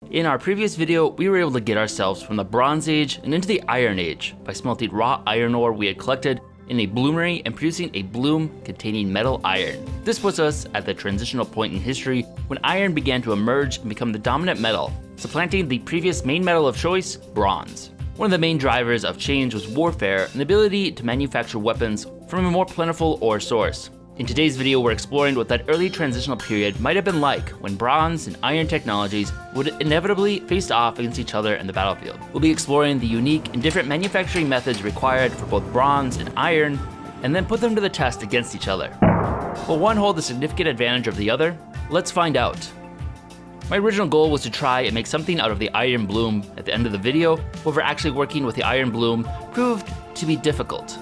In our previous video, we were able to get ourselves from the Bronze Age and into the Iron Age by smelting raw iron ore we had collected in a bloomery and producing a bloom containing metal iron. This puts us at the transitional point in history when iron began to emerge and become the dominant metal, supplanting the previous main metal of choice, bronze. One of the main drivers of change was warfare and the ability to manufacture weapons from a more plentiful ore source. In today's video, we're exploring what that early transitional period might have been like when bronze and iron technologies would inevitably face off against each other in the battlefield. We'll be exploring the unique and different manufacturing methods required for both bronze and iron, and then put them to the test against each other. Will one hold a significant advantage over the other? Let's find out. My original goal was to try and make something out of the iron bloom at the end of the video, however actually working with the iron bloom proved to be difficult.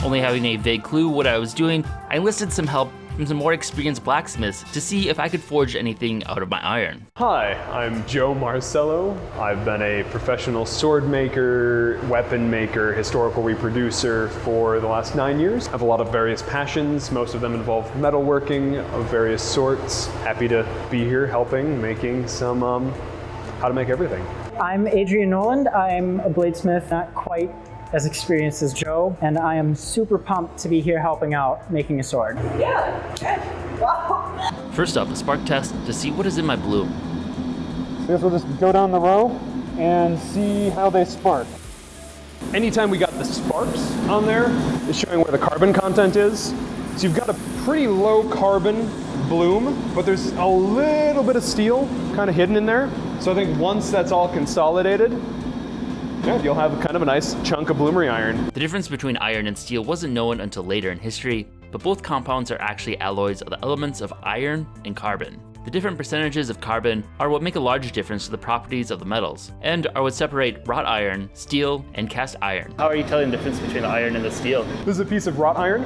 Only having a vague clue what I was doing, I enlisted some help from some more experienced blacksmiths to see if I could forge anything out of my iron. Hi, I'm Joe Marcello. I've been a professional sword maker, weapon maker, historical reproducer for the last 9 years. I have a lot of various passions. Most of them involve metalworking of various sorts. Happy to be here helping, making some how to make everything. I'm Adrian Noland. I'm a bladesmith, not quite as experienced as Joe, and I am super pumped to be here helping out making a sword. First up, a spark test to see what is in my bloom. So I guess we'll just go down the row and see how they spark. Anytime we got the sparks on there, it's showing where the carbon content is. So you've got a pretty low carbon bloom, but there's a little bit of steel kind of hidden in there. So I think once that's all consolidated, yeah, you'll have kind of a nice chunk of bloomery iron. The difference between iron and steel wasn't known until later in history, but both compounds are actually alloys of the elements of iron and carbon. The different percentages of carbon are what make a large difference to the properties of the metals, and are what separate wrought iron, steel, and cast iron. How are you telling the difference between the iron and the steel? This is a piece of wrought iron,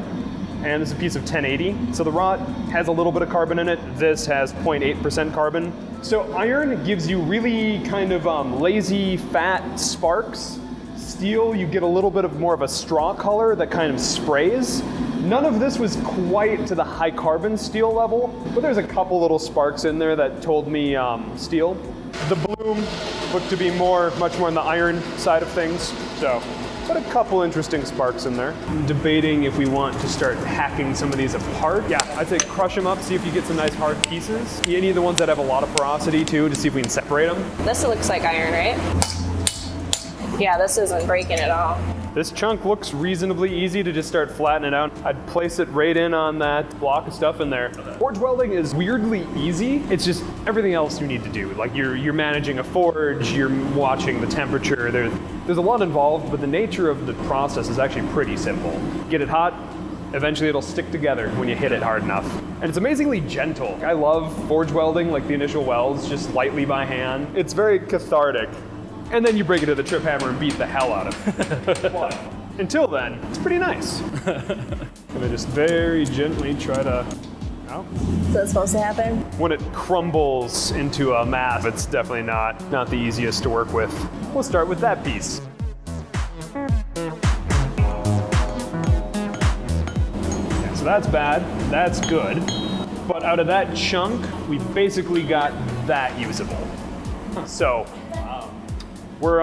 and this is a piece of 1080. So the wrought has a little bit of carbon in it. This has 0.8% carbon. So iron gives you really kind of lazy, fat sparks. Steel, you get a little bit of more of a straw color that kind of sprays. None of this was quite to the high carbon steel level, but there's a couple little sparks in there that told me steel. The bloom looked to be much more on the iron side of things, so. But a couple interesting sparks in there. I'm debating if we want to start hacking some of these apart. Yeah, I'd say crush them up, see if you get some nice hard pieces. Any of the ones that have a lot of porosity too, to see if we can separate them. This looks like iron, right? Yeah, this isn't breaking at all. This chunk looks reasonably easy to just start flattening out. I'd place it right in on that block of stuff in there. Forge welding is weirdly easy. It's just everything else you need to do. Like you're managing a forge, you're watching the temperature. There's a lot involved, but the nature of the process is actually pretty simple. Get it hot, eventually it'll stick together when you hit it hard enough. And it's amazingly gentle. I love forge welding, like the initial welds, just lightly by hand. It's very cathartic. And then you break it to the trip hammer and beat the hell out of it. But until then, it's pretty nice. Gonna just very gently try to, oh. Is that supposed to happen? When it crumbles into a mass, it's definitely not the easiest to work with. We'll start with that piece. Yeah, so that's bad, that's good. But out of that chunk, we basically got that usable. So, we're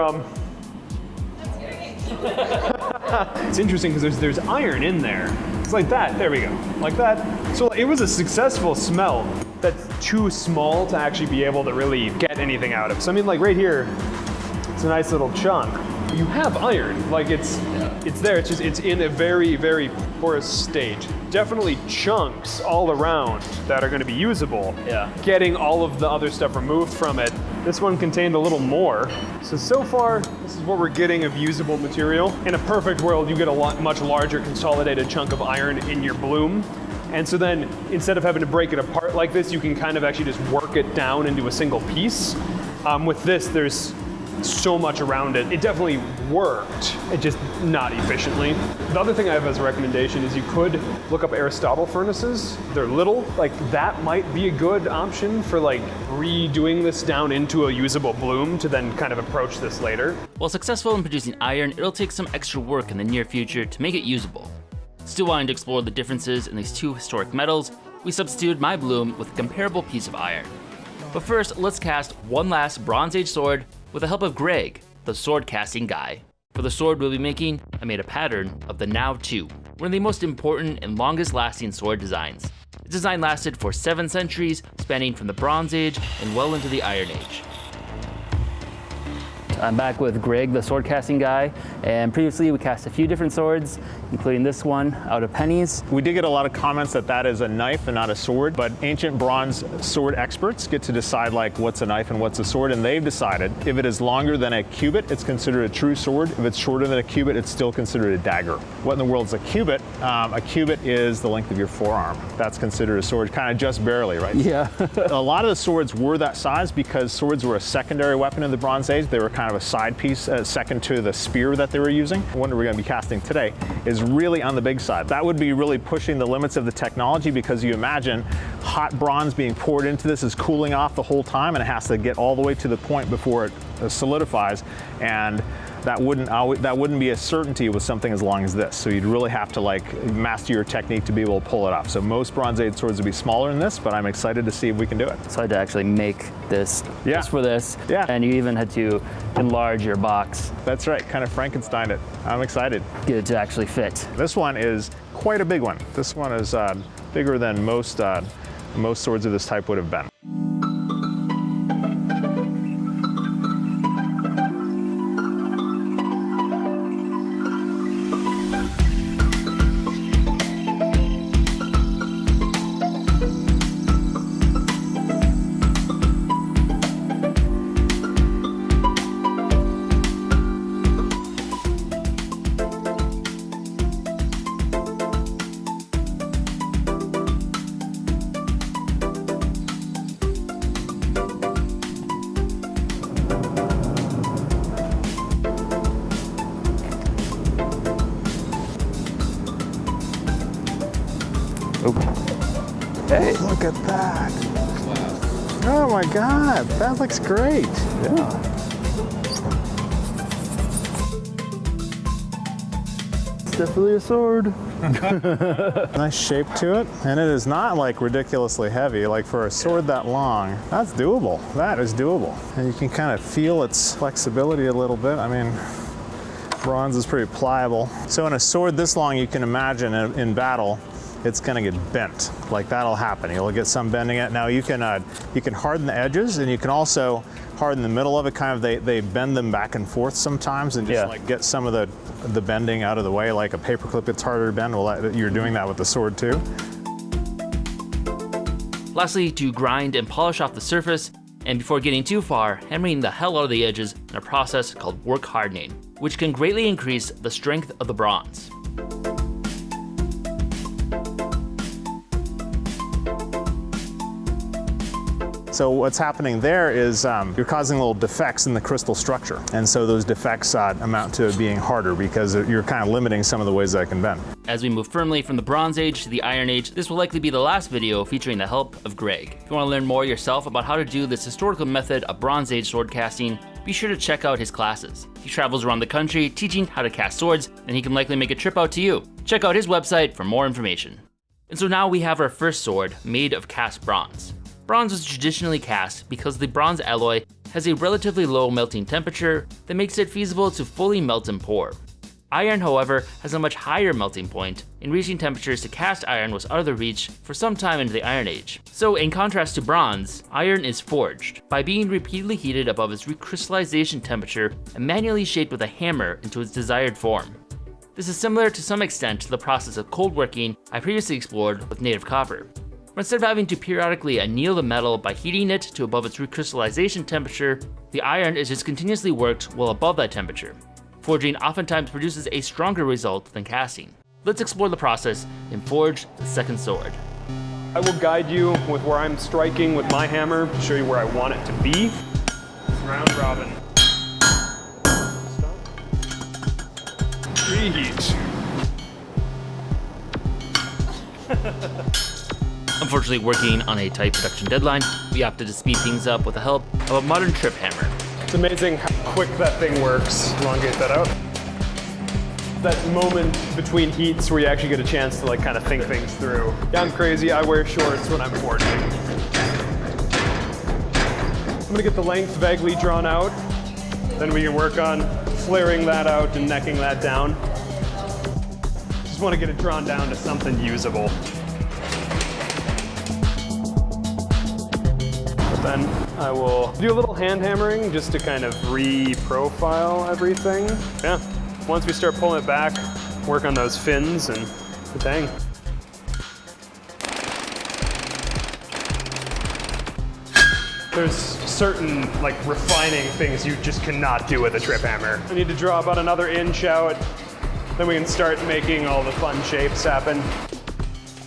it's interesting because there's iron in there. It's like that, there we go, like that. So it was a successful smelt that's too small to actually be able to really get anything out of. So I mean, like right here, it's a nice little chunk. You have iron, like it's there, it's in a very, very porous stage. Definitely chunks all around that are gonna be usable. Yeah. Getting all of the other stuff removed from it. This one contained a little more. So far, this is what we're getting of usable material. In a perfect world, you get a much larger consolidated chunk of iron in your bloom. And so then, instead of having to break it apart like this, you can kind of actually just work it down into a single piece. With this, there's so much around it. It definitely worked, it just not efficiently. The other thing I have as a recommendation is you could look up Aristotle furnaces. They're little, like that might be a good option for like redoing this down into a usable bloom to then kind of approach this later. While successful in producing iron, it'll take some extra work in the near future to make it usable. Still wanting to explore the differences in these two historic metals, we substituted my bloom with a comparable piece of iron. But first, let's cast one last Bronze Age sword with the help of Greg, the sword casting guy. For the sword we'll be making, I made a pattern of the Now 2, one of the most important and longest lasting sword designs. Its design lasted for 7 centuries, spanning from the Bronze Age and well into the Iron Age. I'm back with Greg, the sword casting guy, and previously we cast a few different swords, including this one out of pennies. We did get a lot of comments that that is a knife and not a sword, but ancient bronze sword experts get to decide like what's a knife and what's a sword, and they've decided if it is longer than a cubit, it's considered a true sword. If it's shorter than a cubit, it's still considered a dagger. What in the world is a cubit? A cubit is the length of your forearm. That's considered a sword, kind of just barely, right? Yeah. A lot of the swords were that size because swords were a secondary weapon in the Bronze Age. They were kind of a side piece, second to the spear that they were using. The one we're going to be casting today is really on the big side. That would be really pushing the limits of the technology, because you imagine hot bronze being poured into this is cooling off the whole time, and it has to get all the way to the point before it solidifies, and that wouldn't be a certainty with something as long as this. So you'd really have to like master your technique to be able to pull it off. So most Bronze Age swords would be smaller than this, but I'm excited to see if we can do it. So I had to actually make this just for this. Yeah. And you even had to enlarge your box. That's right, kind of Frankenstein it. I'm excited. Get it to actually fit. This one is quite a big one. This one is bigger than most swords of this type would have been. Hey, look at that. Oh my God, that looks great. Yeah. It's definitely a sword. Nice shape to it, and it is not like ridiculously heavy. Like for a sword that long, that's doable. That is doable. And you can kind of feel its flexibility a little bit. I mean, bronze is pretty pliable. So in a sword this long, you can imagine in battle, it's gonna get bent. Like that'll happen. You'll get some bending it. Now you can harden the edges, and you can also harden the middle of it. Kind of they bend them back and forth sometimes, and just like get some of the bending out of the way. Like a paperclip, it's harder to bend. Well, you're doing that with the sword too. Lastly, to grind and polish off the surface, and before getting too far, hammering the hell out of the edges in a process called work hardening, which can greatly increase the strength of the bronze. So what's happening there is you're causing little defects in the crystal structure. And so those defects amount to being harder, because you're kind of limiting some of the ways that it can bend. As we move firmly from the Bronze Age to the Iron Age, this will likely be the last video featuring the help of Greg. If you want to learn more yourself about how to do this historical method of Bronze Age sword casting, be sure to check out his classes. He travels around the country teaching how to cast swords, and he can likely make a trip out to you. Check out his website for more information. And so now we have our first sword made of cast bronze. Bronze was traditionally cast because the bronze alloy has a relatively low melting temperature that makes it feasible to fully melt and pour. Iron, however, has a much higher melting point, and reaching temperatures to cast iron was out of the reach for some time into the Iron Age. So in contrast to bronze, iron is forged by being repeatedly heated above its recrystallization temperature and manually shaped with a hammer into its desired form. This is similar to some extent to the process of cold working I previously explored with native copper. But instead of having to periodically anneal the metal by heating it to above its recrystallization temperature, the iron is just continuously worked well above that temperature. Forging oftentimes produces a stronger result than casting. Let's explore the process and forge the second sword. I will guide you with where I'm striking with my hammer to show you where I want it to be. Round robin. Reheat. Unfortunately, working on a tight production deadline, we opted to speed things up with the help of a modern trip hammer. It's amazing how quick that thing works. Elongate that out. that moment between heats where you actually get a chance to like kind of think things through. Yeah, I'm crazy. I wear shorts when I'm forging. I'm gonna get the length vaguely drawn out. Then we can work on flaring that out and necking that down. Just want to get it drawn down to something usable. But then I will do a little hand hammering just to kind of re-profile everything. Yeah, once we start pulling it back, work on those fins and the tang. There's certain like refining things you just cannot do with a trip hammer. I need to draw about another inch out, then we can start making all the fun shapes happen.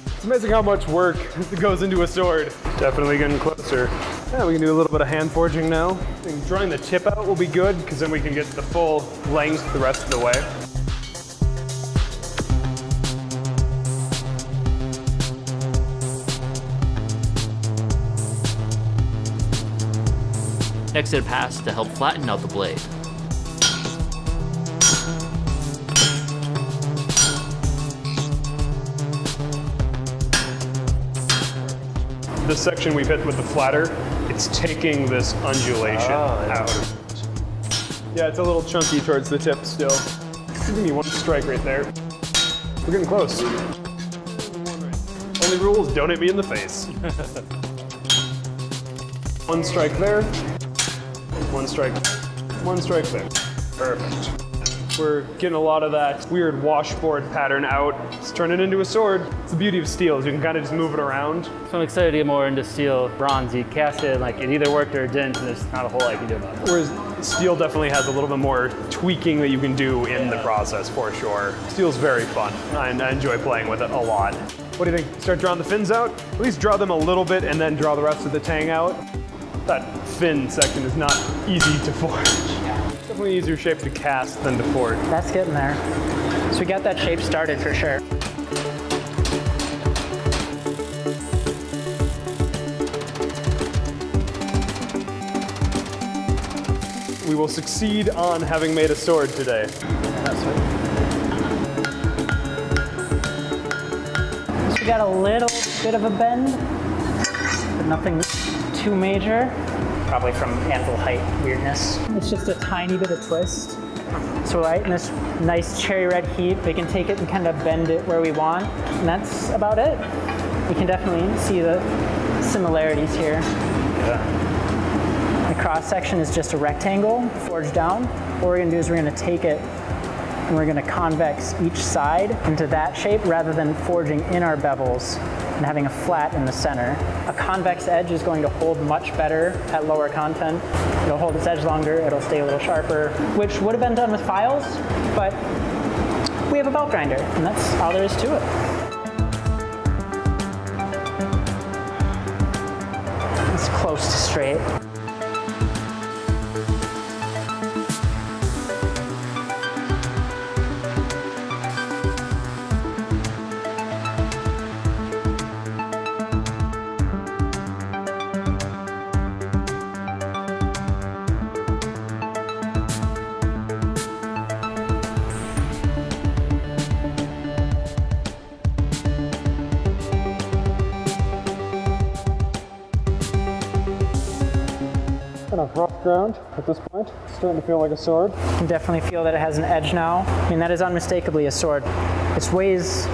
It's amazing how much work goes into a sword. Definitely getting closer. Yeah, we can do a little bit of hand forging now. I think drawing the tip out will be good because then we can get the full length the rest of the way. Next, hit a pass to help flatten out the blade. This section we've hit with the flatter, it's taking this undulation out. Yeah, it's a little chunky towards the tip still. Give me one strike right there. We're getting close. Only rule is don't hit me in the face. One strike there. One strike there. Perfect. We're getting a lot of that weird washboard pattern out. Let's turn it into a sword. It's the beauty of steel is you can kind of just move it around. So I'm excited to get more into steel. Bronze, you cast it, like it either worked or it didn't, and there's not a whole lot you can do about it. Whereas steel definitely has a little bit more tweaking that you can do in the process for sure. Steel's very fun. I enjoy playing with it a lot. What do you think? Start drawing the fins out? At least draw them a little bit and then draw the rest of the tang out. That fin section is not easy to forge. Definitely easier shape to cast than to forge. That's getting there. So we got that shape started for sure. We will succeed on having made a sword today. So we got a little bit of a bend, but nothing too major. Probably from anvil height weirdness. It's just a tiny bit of twist. So right in this nice cherry red heat, we can take it and kind of bend it where we want. And that's about it. You can definitely see the similarities here. Yeah. The cross section is just a rectangle forged down. What we're gonna do is we're gonna take it and we're gonna convex each side into that shape rather than forging in our bevels and having a flat in the center. A convex edge is going to hold much better at lower content. It'll hold its edge longer, it'll stay a little sharper, which would have been done with files, but we have a belt grinder, and that's all there is to it. It's close to straight. Kind of rough ground at this point. It's starting to feel like a sword. You can definitely feel that it has an edge now. I mean, that is unmistakably a sword. It weighs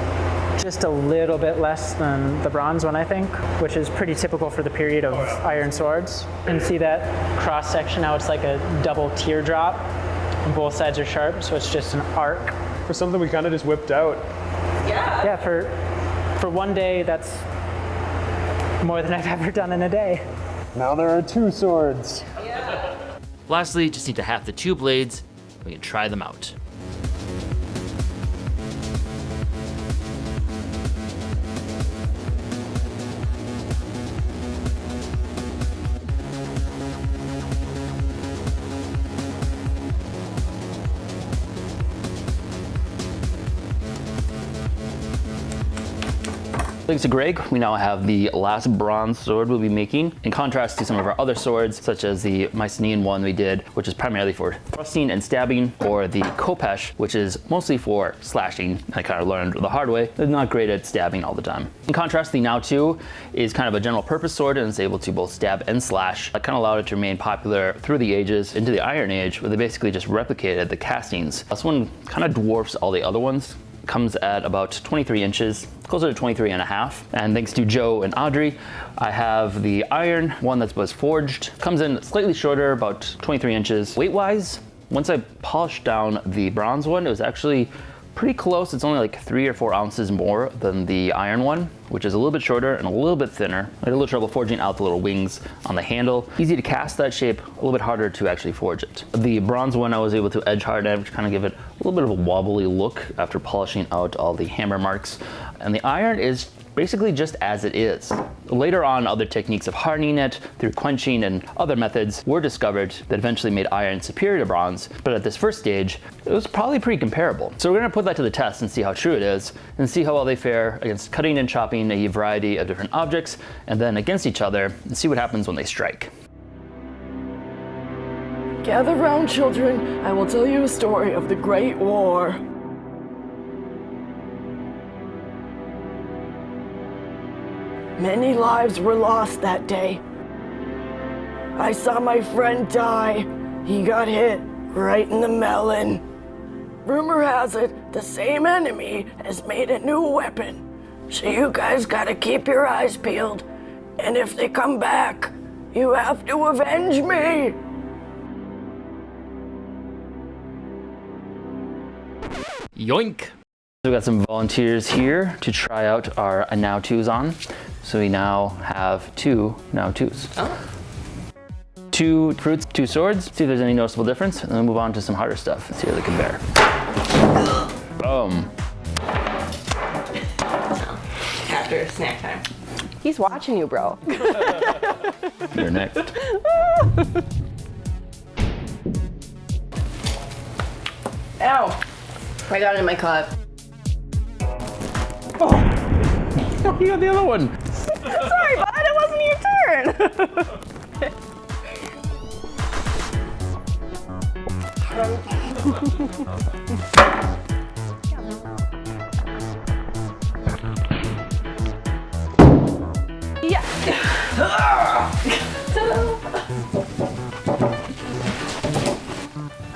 just a little bit less than the bronze one, I think, which is pretty typical for the period of iron swords. You can see that cross section now, it's like a double teardrop, and both sides are sharp, so it's just an arc. For something we kind of just whipped out. Yeah, for one day, that's more than I've ever done in a day. Now there are two swords. Lastly, just need to half the two blades. We can try them out. Thanks to Greg, we now have the last bronze sword we'll be making, in contrast to some of our other swords, such as the Mycenaean one we did, which is primarily for thrusting and stabbing, or the Khopesh, which is mostly for slashing. I kind of learned the hard way. They're not great at stabbing all the time. In contrast, the Now 2 is kind of a general purpose sword and is able to both stab and slash. That kind of allowed it to remain popular through the ages into the Iron Age, where they basically just replicated the castings. This one kind of dwarfs all the other ones. Comes at about 23 inches, closer to 23 and a half. And thanks to Joe and Audrey, I have the iron one that was forged. Comes in slightly shorter, about 23 inches. Weight-wise, once I polished down the bronze one, it was actually pretty close. It's only like 3 or 4 ounces more than the iron one, which is a little bit shorter and a little bit thinner. I had a little trouble forging out the little wings on the handle. Easy to cast that shape, a little bit harder to actually forge it. The bronze one I was able to edge harden, which kind of give it a little bit of a wobbly look after polishing out all the hammer marks. And the iron is basically just as it is. Later on, other techniques of hardening it through quenching and other methods were discovered that eventually made iron superior to bronze, but at this first stage, it was probably pretty comparable. So we're gonna put that to the test and see how true it is, and see how well they fare against cutting and chopping a variety of different objects, and then against each other, and see what happens when they strike. Gather round, children. I will tell you a story of the Great War. Many lives were lost that day. I saw my friend die. He got hit right in the melon. Rumor has it the same enemy has made a new weapon. So you guys gotta keep your eyes peeled. And if they come back, you have to avenge me. Yoink! We've got some volunteers here to try out our Now 2s on. So we now have 2 Now 2s. Oh. 2 fruits, 2 swords. See if there's any noticeable difference, and then move on to some harder stuff. See how they compare. Boom. After snack time. He's watching you, bro. You're next. Ow. I got it in my cut. Oh, you got the other one. Sorry, bud. It wasn't your turn. Yeah.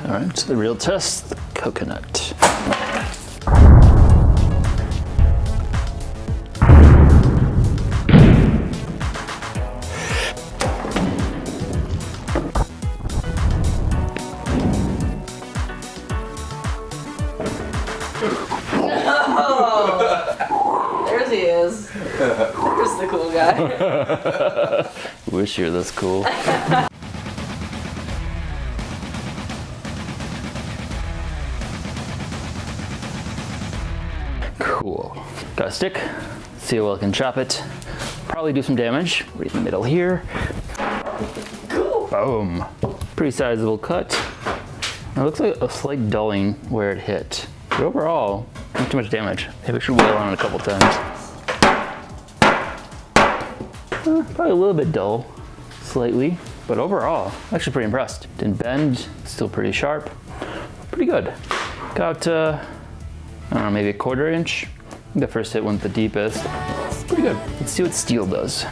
All right, so the real test, the coconut. There he is. There's the cool guy. Wish you were this cool. Cool. Got a stick. See how well I can chop it. Probably do some damage. Right in the middle here. Boom. Pretty sizable cut. It looks like a slight dulling where it hit. But overall, not too much damage. Maybe I should wail on it a couple times. Probably a little bit dull, slightly, but overall, actually pretty impressed. Didn't bend, still pretty sharp. Pretty good. Got, I don't know, maybe a 1/4 inch. The first hit went the deepest. Pretty good. Let's see what steel does.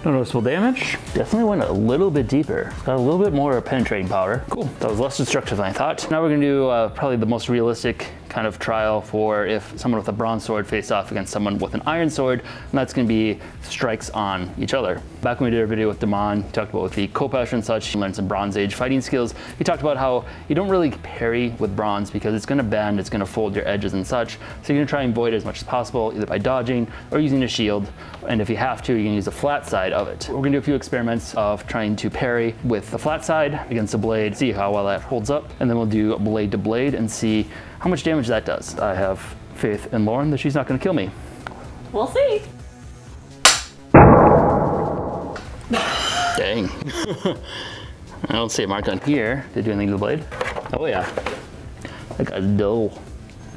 No noticeable damage. Definitely went a little bit deeper. Got a little bit more penetrating power. Cool. That was less destructive than I thought. Now we're gonna do probably the most realistic kind of trial for if someone with a bronze sword faced off against someone with an iron sword, and that's gonna be strikes on each other. Back when we did our video with Damon, he talked about with the Khopesh and such, he learned some Bronze Age fighting skills. He talked about how you don't really parry with bronze because it's gonna bend, it's gonna fold your edges and such. So you're gonna try and avoid it as much as possible, either by dodging or using a shield. And if you have to, you can use the flat side of it. We're gonna do a few experiments of trying to parry with the flat side against the blade, see how well that holds up. And then we'll do blade to blade and see how much damage that does. I have faith in Lauren that she's not gonna kill me. We'll see. Dang. I don't see a mark on here. Did it do anything to the blade? Oh yeah. Like a dull,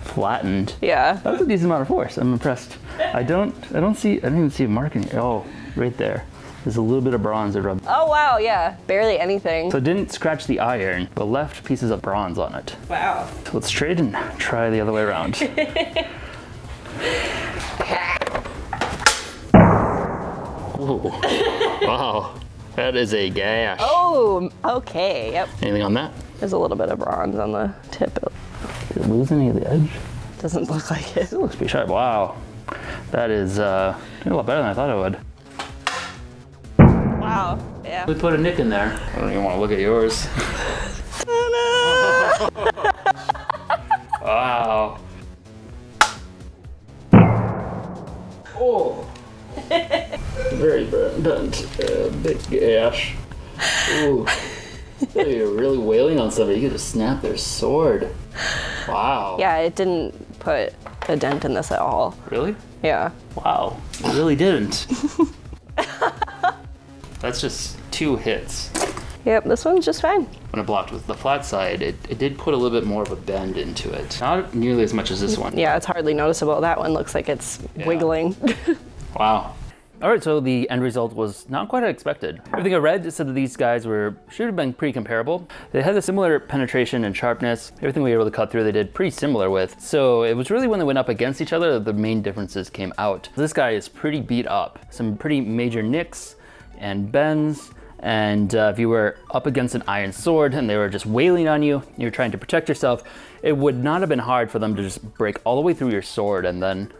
flattened. Yeah. That's a decent amount of force. I'm impressed. I don't even see a mark in here. Oh, right there. There's a little bit of bronze that rubbed. Oh wow, yeah. Barely anything. So it didn't scratch the iron, but left pieces of bronze on it. Wow. So let's trade and try the other way around. Ooh. Wow. That is a gash. Oh, okay. Yep. Anything on that? There's a little bit of bronze on the tip. Did it lose any of the edge? Doesn't look like it. It looks pretty sharp. Wow. That is a lot better than I thought it would. Wow. Yeah. We put a nick in there. I don't even want to look at yours. Wow. Oh. Very bent. Big gash. Ooh. You're really wailing on somebody. You could just snap their sword. Wow. Yeah, it didn't put a dent in this at all. Really? Yeah. Wow. It really didn't. That's just 2 hits. Yep, this one's just fine. When it blocked with the flat side, it did put a little bit more of a bend into it. Not nearly as much as this one. Yeah, it's hardly noticeable. That one looks like it's wiggling. Wow. All right, so the end result was not quite as expected. Everything I read said that these guys should have been pretty comparable. They had a similar penetration and sharpness. Everything we were able to cut through, they did pretty similar with. So it was really when they went up against each other that the main differences came out. This guy is pretty beat up. Some pretty major nicks and bends. And if you were up against an iron sword and they were just wailing on you, you're trying to protect yourself, it would not have been hard for them to just break all the way through your sword and then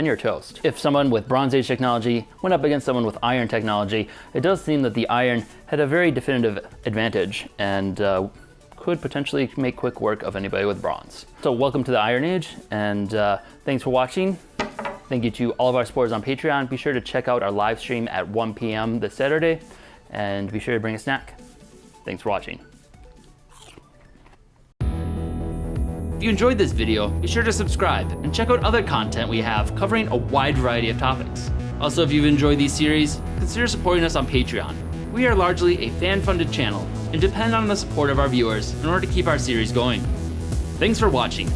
you're toast. If someone with Bronze Age technology went up against someone with iron technology, it does seem that the iron had a very definitive advantage and could potentially make quick work of anybody with bronze. So welcome to the Iron Age, and thanks for watching. Thank you to all of our supporters on Patreon. Be sure to check out our live stream at 1 p.m. this Saturday, and be sure to bring a snack. Thanks for watching. If you enjoyed this video, be sure to subscribe and check out other content we have covering a wide variety of topics. Also, if you've enjoyed these series, consider supporting us on Patreon. We are largely a fan-funded channel and depend on the support of our viewers in order to keep our series going. Thanks for watching.